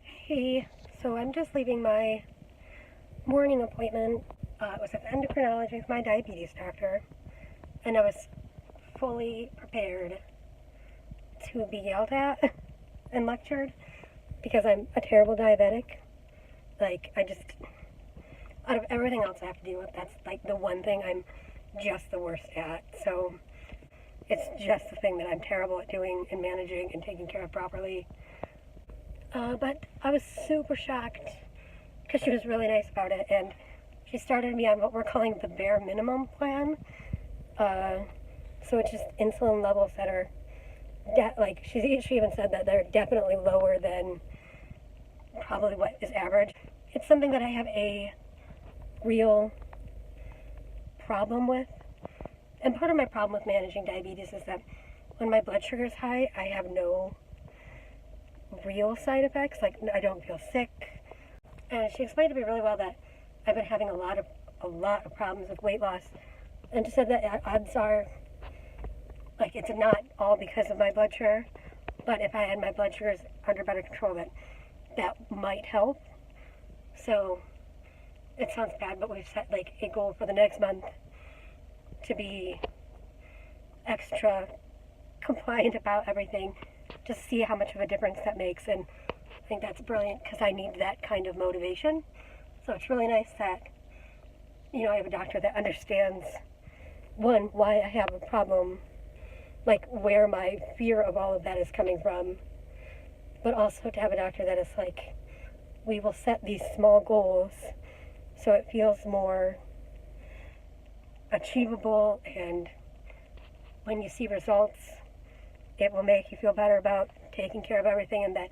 Hey, so I'm just leaving my morning appointment. It was at Endocrinology with my diabetes doctor, and I was fully prepared to be yelled at and lectured because I'm a terrible diabetic. Like, out of everything else I have to deal with, that's like the one thing I'm just the worst at. So it's just the thing that I'm terrible at doing and managing and taking care of properly. But I was super shocked because she was really nice about it, and she started me on what we're calling the bare minimum plan. So it's just insulin levels that are, she even said that they're definitely lower than probably what is average. It's something that I have a real problem with. And part of my problem with managing diabetes is that when my blood sugar is high, I have no real side effects. Like, I don't feel sick. And she explained to me really well that I've been having a lot of problems with weight loss, and just said that odds are, like, it's not all because of my blood sugar, but if I had my blood sugars under better control, that might help. So it sounds bad, but we've set like a goal for the next month to be extra compliant about everything, just see how much of a difference that makes. And I think that's brilliant because I need that kind of motivation. So it's really nice that, I have a doctor that understands, one, why I have a problem, like where my fear of all of that is coming from, but also to have a doctor that is like, we will set these small goals so it feels more achievable, and when you see results, it will make you feel better about taking care of everything, and that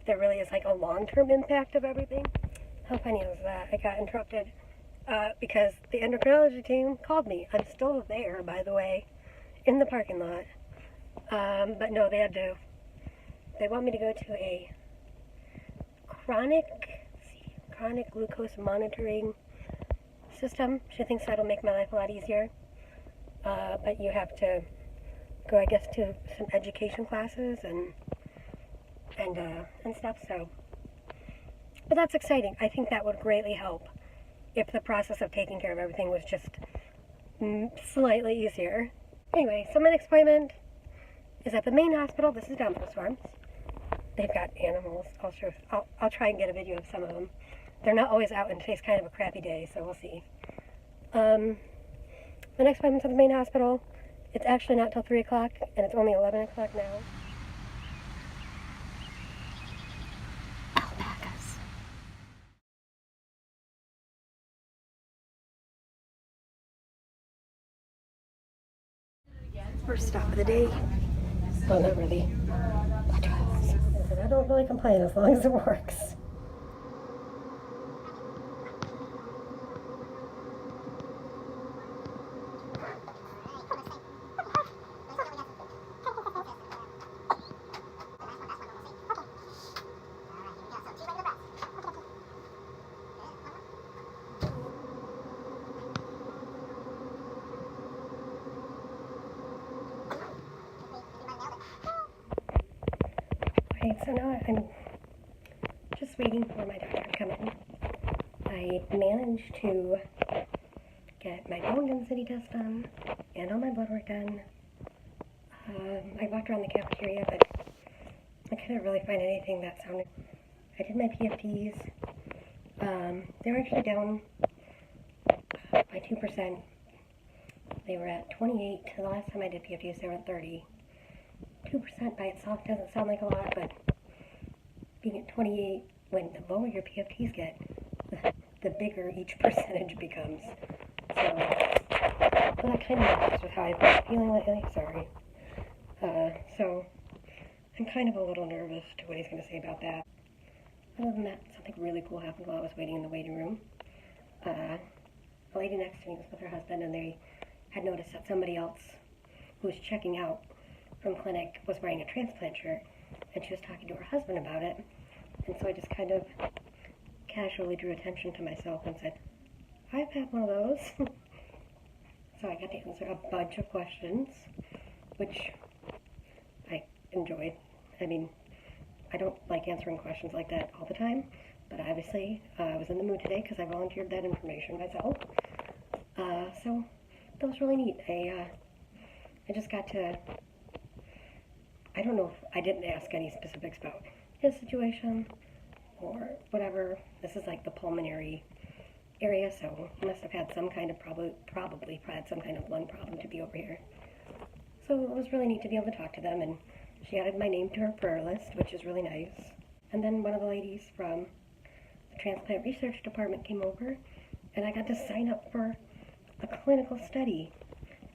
there really is like a long-term impact of everything. How funny was that? I got interrupted because the endocrinology team called me. I'm still there, by the way, in the parking lot. But no, they want me to go to a chronic glucose monitoring system. She thinks that'll make my life a lot easier. But you have to go, I guess, to some education classes and stuff. So, but that's exciting. I think that would greatly help if the process of taking care of everything was just slightly easier. Anyway, so my next appointment is at the main hospital. This is Dominos Farms. They've got animals. I'll try and get a video of some of them. They're not always out, and today's kind of a crappy day, so we'll see. The next appointment's at the main hospital. It's actually not till 3 o'clock, and it's only 11 o'clock now. Alpacas. First stop of the day. Well, not really. I don't really complain as long as it works. Alright, so now I'm just waiting for my doctor to come in. I managed to get my bone density test done and all my blood work done. I walked around the cafeteria, but I couldn't really find anything that sounded. I did my PFTs. They were actually down by 2%. They were at 28. The last time I did PFTs, they were at 30. 2% by itself doesn't sound like a lot, but being at 28, when the lower your PFTs get, the bigger each percentage becomes. So, well, that kind of matches with how I've been feeling lately. Sorry. So, I'm kind of a little nervous to what he's going to say about that. Other than that, something really cool happened while I was waiting in the waiting room. The lady next to me was with her husband, and they had noticed that somebody else who was checking out from clinic was wearing a transplant shirt, and she was talking to her husband about it. And so I just kind of casually drew attention to myself and said, I've had one of those. So I got to answer a bunch of questions, which I enjoyed. I mean, I don't like answering questions like that all the time, but obviously I was in the mood today because I volunteered that information myself. So that was really neat. I just got to, I don't know if I didn't ask any specifics about his situation or whatever. This is like the pulmonary area, so he must have had some kind of, probably had some kind of lung problem to be over here. So it was really neat to be able to talk to them, and she added my name to her prayer list, which is really nice. And then one of the ladies from the transplant research department came over, and I got to sign up for a clinical study.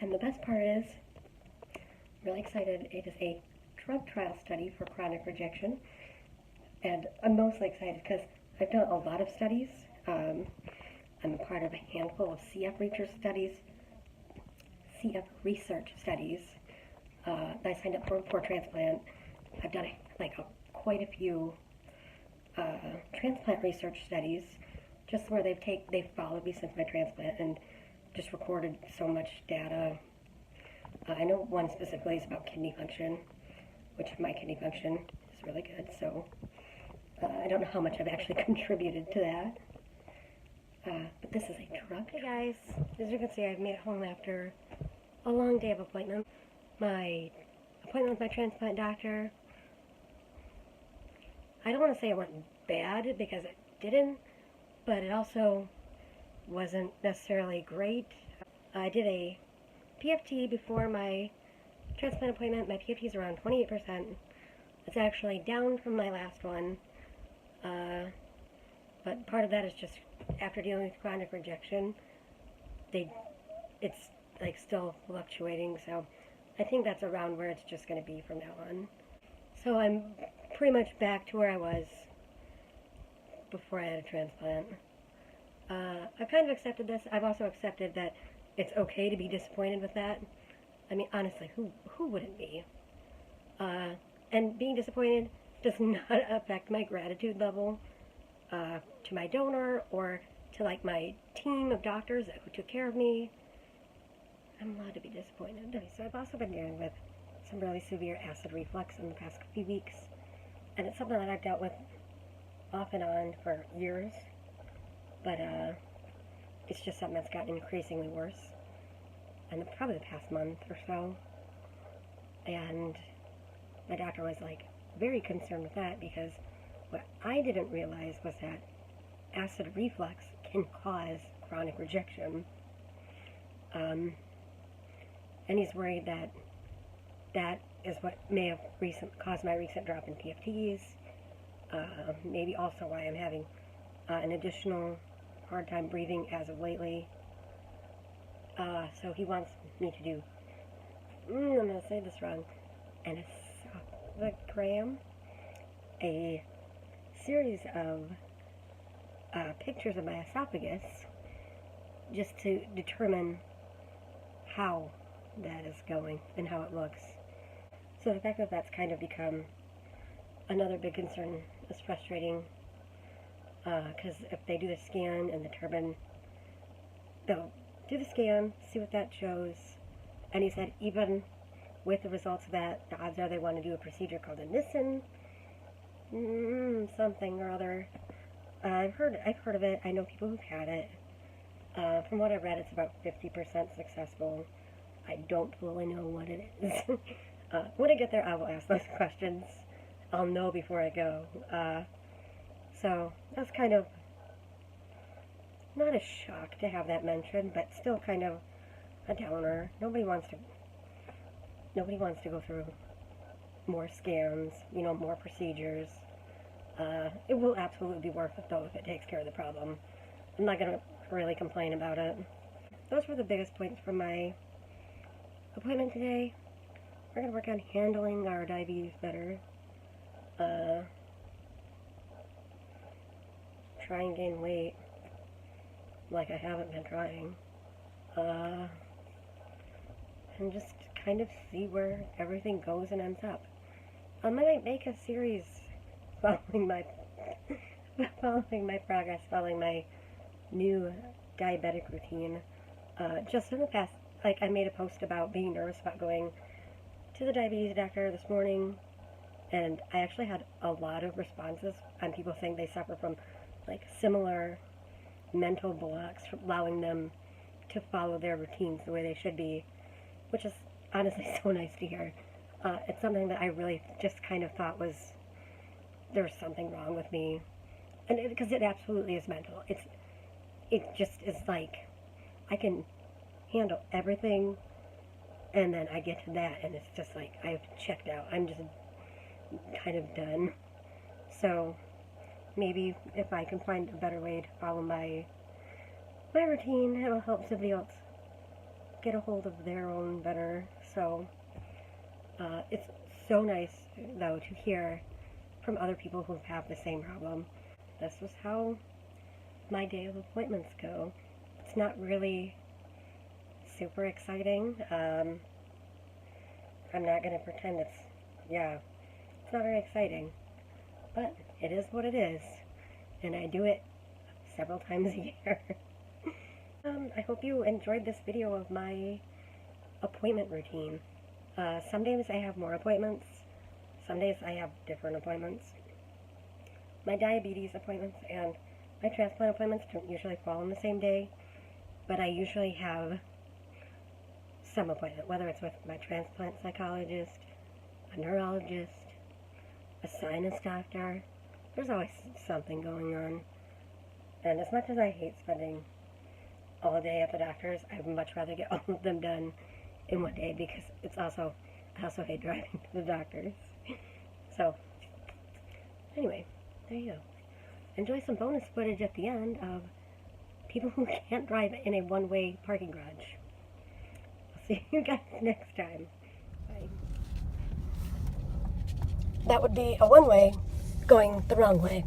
And the best part is, I'm really excited, it is a drug trial study for chronic rejection. And I'm mostly excited because I've done a lot of studies. I'm a part of a handful of CF research studies. I signed up for Transplant. I've done quite a few transplant research studies, just where they've followed me since my transplant and just recorded so much data. I know one specifically is about kidney function, which my kidney function is really good. So I don't know how much I've actually contributed to that. But this is a drug. Hey guys, as you can see, I've made it home after a long day of appointments. My appointment with my transplant doctor, I don't want to say it went bad because it didn't, but it also wasn't necessarily great. I did a PFT before my transplant appointment. My PFT is around 28%. It's actually down from my last one, but part of that is just after dealing with chronic rejection, it's like still fluctuating, so I think that's around where it's just going to be from now on. So I'm pretty much back to where I was before I had a transplant. I've kind of accepted this. I've also accepted that it's okay to be disappointed with that. I mean, honestly, who wouldn't be? And being disappointed does not affect my gratitude level to my donor or to like my team of doctors who took care of me. I'm allowed to be disappointed. So I've also been dealing with some really severe acid reflux in the past few weeks, and it's something that I've dealt with off and on for years, but it's just something that's gotten increasingly worse, and probably the past month or so. And my doctor was like very concerned with that, because what I didn't realize was that acid reflux can cause chronic rejection. And he's worried that that is what may have caused my recent drop in PFTs. Maybe also why I'm having an additional hard time breathing as of lately. So he wants me to do, I'm going to say this wrong, an esophagram, a series of pictures of my esophagus, just to determine how that is going and how it looks. So the fact that that's kind of become another big concern is frustrating, because if they do the scan and determine, they'll do the scan, see what that shows, and he said even with the results of that, the odds are they want to do a procedure called a Nissen, something or other. I've heard of it. I know people who've had it. From what I've read, it's about 50% successful. I don't fully know what it is. When I get there, I will ask those questions. I'll know before I go. So that's kind of not a shock to have that mentioned, but still kind of a downer. Nobody wants to go through more scans, more procedures. It will absolutely be worth it, though, if it takes care of the problem. I'm not going to really complain about it. Those were the biggest points from my appointment today. We're going to work on handling our diabetes better. Try and gain weight like I haven't been trying. And just kind of see where everything goes and ends up. I might make a series following my progress, following my new diabetic routine. Just in the past, I made a post about being nervous about going to the diabetes doctor this morning, And I actually had a lot of responses on people saying they suffer from like similar mental blocks, allowing them to follow their routines the way they should be, which is honestly so nice to hear. It's something that I really just kind of thought was there was something wrong with me, and because it absolutely is mental. It just is like I can handle everything, and then I get to that, and it's just like I've checked out. I'm just kind of done. So maybe if I can find a better way to follow my routine, it'll help somebody else get a hold of their own better. So it's so nice though to hear from other people who have the same problem. This is how my day of appointments go. It's not really super exciting. I'm not going to pretend it's not very exciting, but it is what it is, and I do it several times a year. I hope you enjoyed this video of my appointment routine. Some days I have more appointments, some days I have different appointments. My diabetes appointments and my transplant appointments don't usually fall on the same day, but I usually have some appointment, whether it's with my transplant psychologist, a neurologist, a sinus doctor. There's always something going on. And as much as I hate spending all day at the doctor's, I'd much rather get all of them done in one day, because I also hate driving to the doctor's. So, anyway, there you go. Enjoy some bonus footage at the end of people who can't drive in a one-way parking garage. I'll see you guys next time. Bye. That would be a one-way going the wrong way.